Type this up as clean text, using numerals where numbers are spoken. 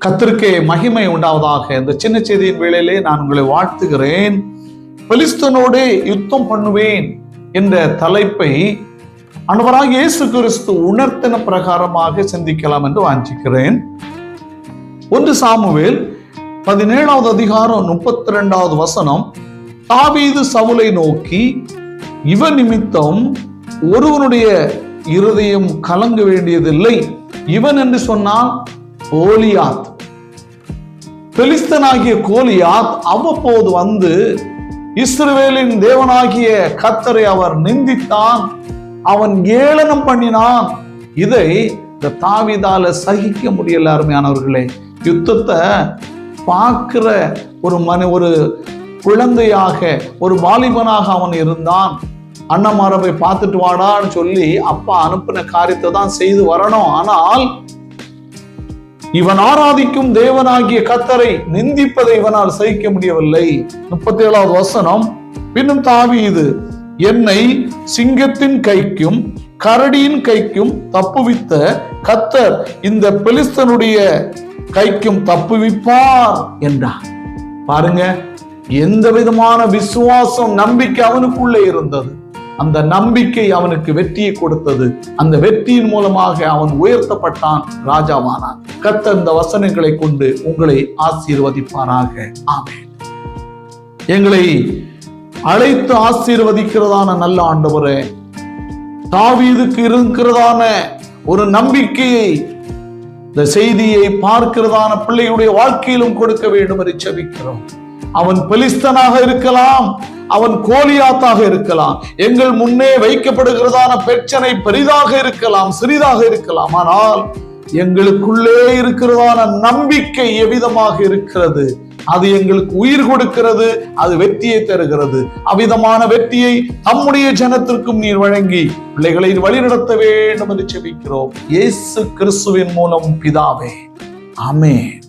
கர்த்தருக்கே மகிமை உண்டாவதாக. இந்த சின்ன செய்தியின் வேளையிலே நான் உங்களை வாழ்த்துகிறேன். பெலிஸ்தனோடு யுத்தம் பண்ணுவேன் என்ற தலைப்பை ஆண்டவராகிய இயேசு கிறிஸ்து உணர்த்தின பிரகாரமாக சிந்திக்கலாம் என்று வாஞ்சிக்கிறேன். 1 சாமுவேல் 17வது அதிகாரம் 32வது வசனம், தாவீது சவுலை நோக்கி, இவன் நிமித்தம் ஒருவனுடைய இருதயம் கலங்க வேண்டியதில்லை. இவன் என்று சொன்னால் கோலியாத், பெலிஸ்தனாகிய கோலியாத் அவ்வப்போது வந்து இஸ்ரவேலின் தேவனாகிய கர்த்தரை அவர் நிந்தித்தான், அவன் ஏளனம் பண்ணினான். இதை இந்த தாவீதால சகிக்க முடியல. அருமையானவர்களே, யுத்தத்தை பார்க்கிற ஒரு குழந்தையாக, ஒரு வாலிபனாக அவன் இருந்தான். அண்ணமாரை போய் பார்த்துட்டு வாடான்னு சொல்லி அப்பா அனுப்பின காரியத்தை தான் செய்து வரணும். ஆனால் இவன் ஆராதிக்கும் தேவனாகிய கர்த்தரை நிந்திப்பதை இவனால் சகிக்க முடியவில்லை. 37வது வசனம், பின்னும் தாவீது, என்னை சிங்கத்தின் கைக்கும் கரடியின் கைக்கும் தப்புவித்த கர்த்தர் இந்த பெலிஸ்தனுடைய கைக்கும் தப்புவிப்பார் என்றார். பாருங்க, எந்த விதமான விசுவாசம், நம்பிக்கை அவனுக்குள்ளே இருந்தது. அந்த நம்பிக்கை அவனுக்கு வெற்றியை கொடுத்தது. அந்த வெற்றியின் மூலமாக அவன் உயர்த்தப்பட்டான், ராஜாவானான். கர்த்தர் இந்த வசனங்களை கொண்டு உங்களை ஆசீர்வதிப்பாராக. ஆமென். எங்களை அழைத்து ஆசீர்வதிக்கிறதான நல்ல ஆண்டவரே, தாவீதுக்கு இருக்கிறதான ஒரு நம்பிக்கையை இந்த செய்தியை பார்க்கிறதான பிள்ளையுடைய வாழ்க்கையிலும் கொடுக்க வேண்டும் என்று ஜெபிக்கிறோம். அவன் பெலிஸ்தனாக இருக்கலாம், அவன் கோலியாத்தாக இருக்கலாம், எங்கள் முன்னே வைக்கப்படுகிறதான பிரச்சனை பெரிதாக இருக்கலாம், சிறிதாக இருக்கலாம். ஆனால் எங்களுக்குள்ளே இருக்கிறதான நம்பிக்கை எவ்விதமாக இருக்கிறது, அது எங்களுக்கு உயிர் கொடுக்கிறது, அது வெற்றியை தருகிறது. அவ்விதமான வெற்றியை நம்முடைய ஜனத்திற்கும் நீர் வழங்கி பிள்ளைகளை வழிநடத்த வேண்டும் என்று ஜெபிக்கிறோம். இயேசு கிறிஸ்துவின் மூலம் பிதாவே, ஆமென்.